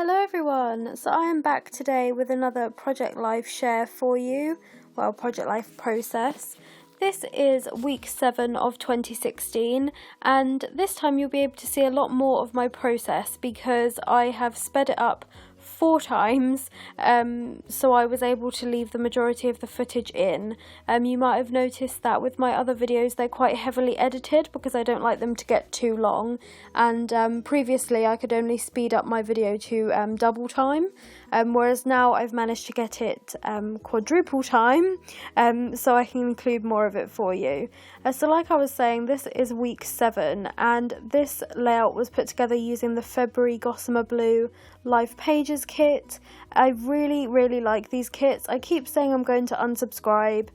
Hello everyone, so I am back today with another Project Life share for you, well, Project Life process. This is week 7 of 2016 and this time you'll be able to see a lot more of my process because I have sped it up 4 times, so I was able to leave the majority of the footage in. You might have noticed that with my other videos they're quite heavily edited because I don't like them to get too long, and previously I could only speed up my video to double time, whereas now I've managed to get it quadruple time, so I can include more of it for you. So like I was saying, this is week 7 and this layout was put together using the February Gossamer Blue Life Pages kit. I really like these kits. I keep saying I'm going to unsubscribe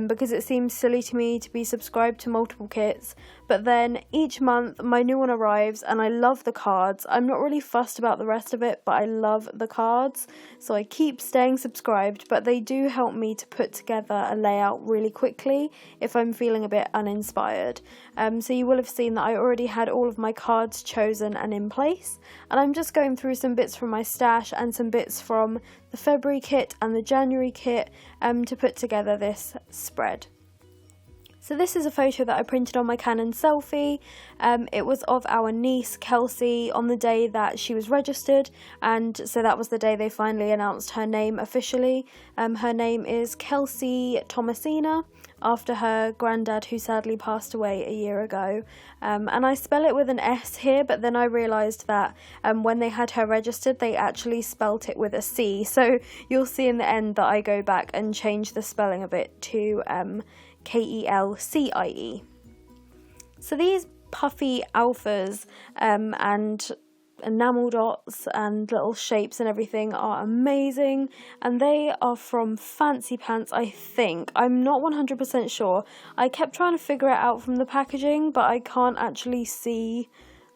because it seems silly to me to be subscribed to multiple kits, but then each month my new one arrives and I love the cards. I'm not really fussed about the rest of it, but I love the cards, so I keep staying subscribed, but they do help me to put together a layout really quickly if I'm feeling a bit uninspired. So you will have seen that I already had all of my cards chosen and in place, and I'm just going through some bits from my stash and some bits from the February kit and the January kit to put together this spread. So this is a photo that I printed on my Canon selfie. It was of our niece Kelsey on the day that she was registered, and so that was the day they finally announced her name officially. Her name is Kelsey Thomasina, after her granddad who sadly passed away a year ago. And I spell it with an S here, but then I realised that when they had her registered they actually spelt it with a C, so you'll see in the end that I go back and change the spelling a bit to Kelcie. So these puffy alphas and enamel dots and little shapes and everything are amazing, and they are from Fancy Pants, I think. I'm not 100% sure. I kept trying to figure it out from the packaging, but I can't actually see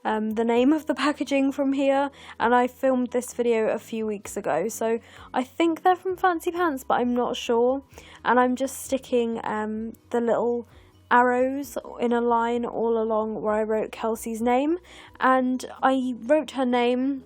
the name of the packaging from here, and I filmed this video a few weeks ago, so I think they're from Fancy Pants, but I'm not sure. And I'm just sticking the little arrows in a line all along where I wrote Kelsey's name, and I wrote her name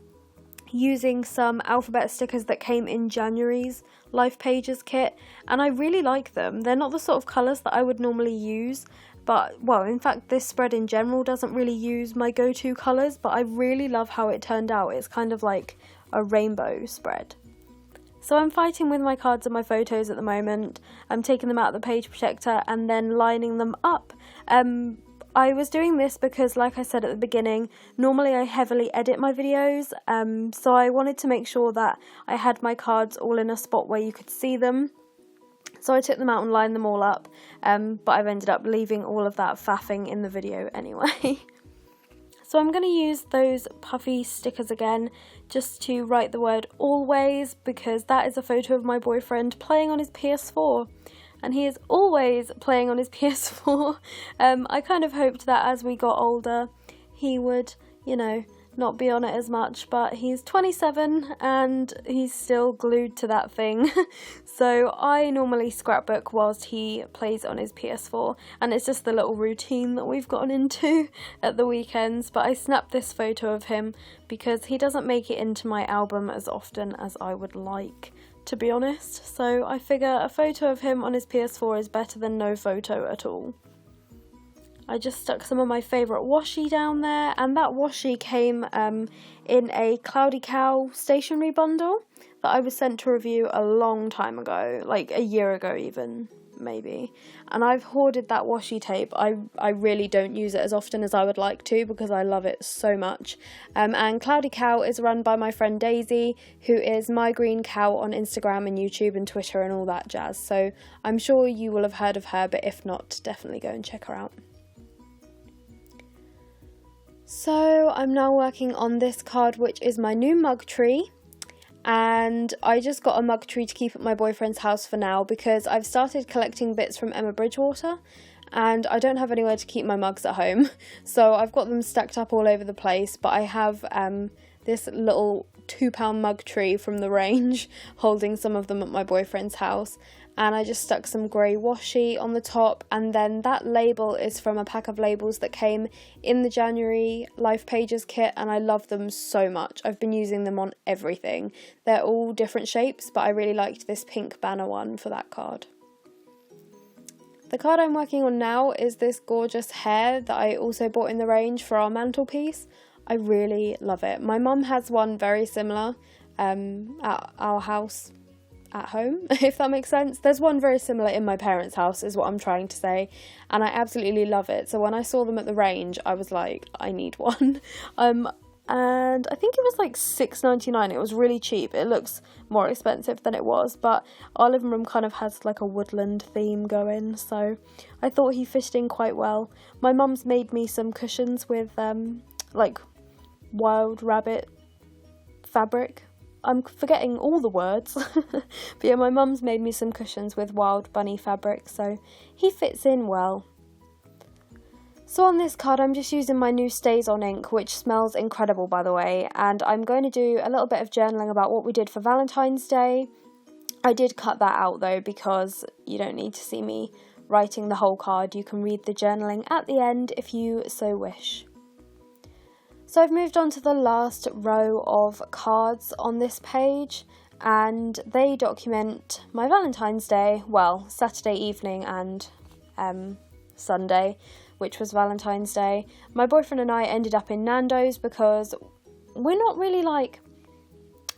using some alphabet stickers that came in January's Life Pages kit, and I really like them. They're not the sort of colours that I would normally use, but, well, in fact this spread in general doesn't really use my go-to colours, but I really love how it turned out. It's kind of like a rainbow spread. So I'm fighting with my cards and my photos at the moment. I'm taking them out of the page protector and then lining them up. I was doing this because, like I said at the beginning, normally I heavily edit my videos, so I wanted to make sure that I had my cards all in a spot where you could see them. So I took them out and lined them all up, but I've ended up leaving all of that faffing in the video anyway. So I'm going to use those puffy stickers again just to write the word always, because that is a photo of my boyfriend playing on his PS4. And he is always playing on his PS4. I kind of hoped that as we got older he would, you know, not be on it as much, but he's 27 and he's still glued to that thing. So I normally scrapbook whilst he plays on his PS4, and it's just the little routine that we've gotten into at the weekends. But I snapped this photo of him because he doesn't make it into my album as often as I would like, to be honest, so I figure a photo of him on his PS4 is better than no photo at all. I just stuck some of my favourite washi down there, and that washi came in a Cloudy Cow stationery bundle that I was sent to review a long time ago, like a year ago even, maybe. And I've hoarded that washi tape. I really don't use it as often as I would like to because I love it so much. And Cloudy Cow is run by my friend Daisy, who is My Green Cow on Instagram and YouTube and Twitter and all that jazz. So I'm sure you will have heard of her, but if not, definitely go and check her out. So I'm now working on this card, which is my new mug tree, and I just got a mug tree to keep at my boyfriend's house for now because I've started collecting bits from Emma Bridgewater and I don't have anywhere to keep my mugs at home, so I've got them stacked up all over the place, but I have this little £2 mug tree from the range, holding some of them at my boyfriend's house. And I just stuck some grey washi on the top, and then that label is from a pack of labels that came in the January Life Pages kit, and I love them so much. I've been using them on everything. They're all different shapes, but I really liked this pink banner one for that card. The card I'm working on now is this gorgeous hare that I also bought in the range for our mantelpiece. I really love it. My mum has one very similar at our house at home, if that makes sense. There's one very similar in my parents' house is what I'm trying to say, and I absolutely love it. So when I saw them at the range, I was like, I need one. And I think it was like $6.99. It was really cheap. It looks more expensive than it was, but our living room kind of has like a woodland theme going, so I thought he fitted in quite well. My mum's made me some cushions with like wild rabbit fabric. I'm forgetting all the words. But yeah, my mum's made me some cushions with wild bunny fabric, so he fits in well. So on this card, I'm just using my new Stays On ink, which smells incredible, by the way, and I'm going to do a little bit of journaling about what we did for Valentine's Day. I did cut that out though, because you don't need to see me writing the whole card. You can read the journaling at the end if you so wish. So I've moved on to the last row of cards on this page, and they document my Valentine's Day, well, Saturday evening and Sunday, which was Valentine's Day. My boyfriend and I ended up in Nando's because we're not really like,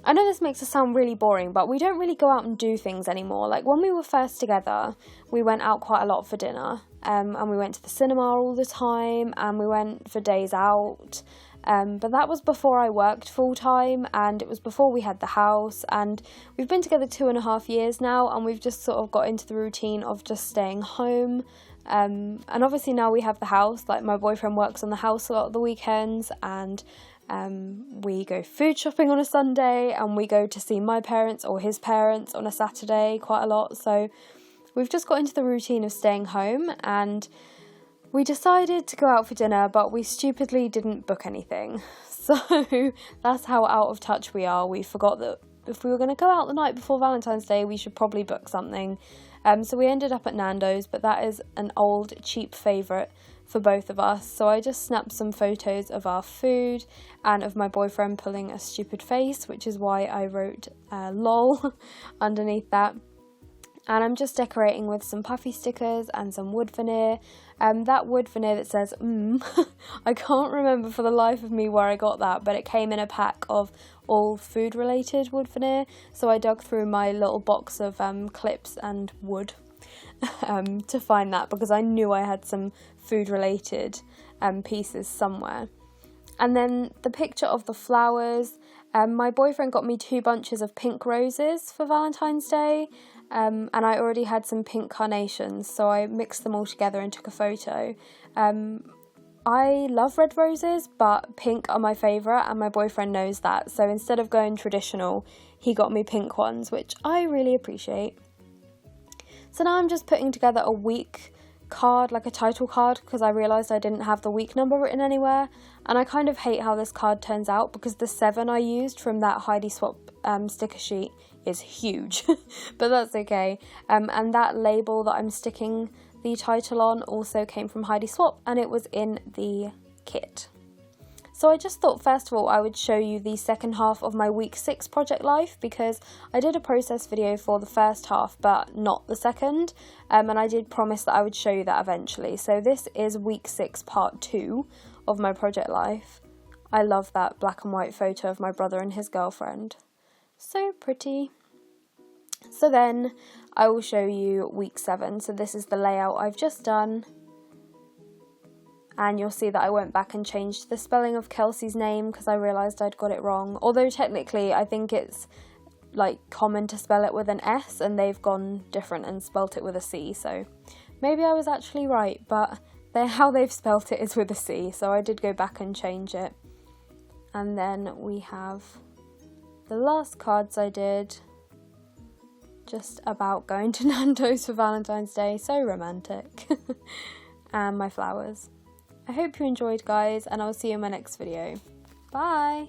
I know this makes us sound really boring, but we don't really go out and do things anymore. Like when we were first together, we went out quite a lot for dinner, and we went to the cinema all the time, and we went for days out. But that was before I worked full time, and it was before we had the house, and we've been together 2.5 years now, and we've just sort of got into the routine of just staying home. And obviously now we have the house, like my boyfriend works on the house a lot of the weekends, and we go food shopping on a Sunday, and we go to see my parents or his parents on a Saturday quite a lot. So we've just got into the routine of staying home, and we decided to go out for dinner, but we stupidly didn't book anything. So that's how out of touch we are. We forgot that if we were going to go out the night before Valentine's Day, we should probably book something. So we ended up at Nando's, but that is an old, cheap favourite for both of us. So I just snapped some photos of our food and of my boyfriend pulling a stupid face, which is why I wrote lol underneath that. And I'm just decorating with some puffy stickers and some wood veneer. That wood veneer that says I can't remember for the life of me where I got that, but it came in a pack of all food related wood veneer, so I dug through my little box of clips and wood to find that, because I knew I had some food related pieces somewhere. And then the picture of the flowers, my boyfriend got me 2 bunches of pink roses for Valentine's Day. And I already had some pink carnations, so I mixed them all together and took a photo. I love red roses, but pink are my favourite, and my boyfriend knows that. So instead of going traditional, he got me pink ones, which I really appreciate. So now I'm just putting together a week card, like a title card, because I realised I didn't have the week number written anywhere. And I kind of hate how this card turns out, because the 7 I used from that Heidi Swap sticker sheet is huge, but that's okay. And that label that I'm sticking the title on also came from Heidi Swap, and it was in the kit. So I just thought first of all I would show you the second half of my week 6 project life, because I did a process video for the first half but not the second, and I did promise that I would show you that eventually. So this is week 6 part 2 of my project life. I love that black and white photo of my brother and his girlfriend. So pretty. So then I will show you week 7. So this is the layout I've just done. And you'll see that I went back and changed the spelling of Kelsey's name because I realised I'd got it wrong. Although technically I think it's like common to spell it with an S, and they've gone different and spelt it with a C. So maybe I was actually right, but how they've spelt it is with a C. So I did go back and change it. And then we have the last cards I did, just about going to Nando's for Valentine's Day, so romantic, and my flowers. I hope you enjoyed, guys, and I'll see you in my next video. Bye!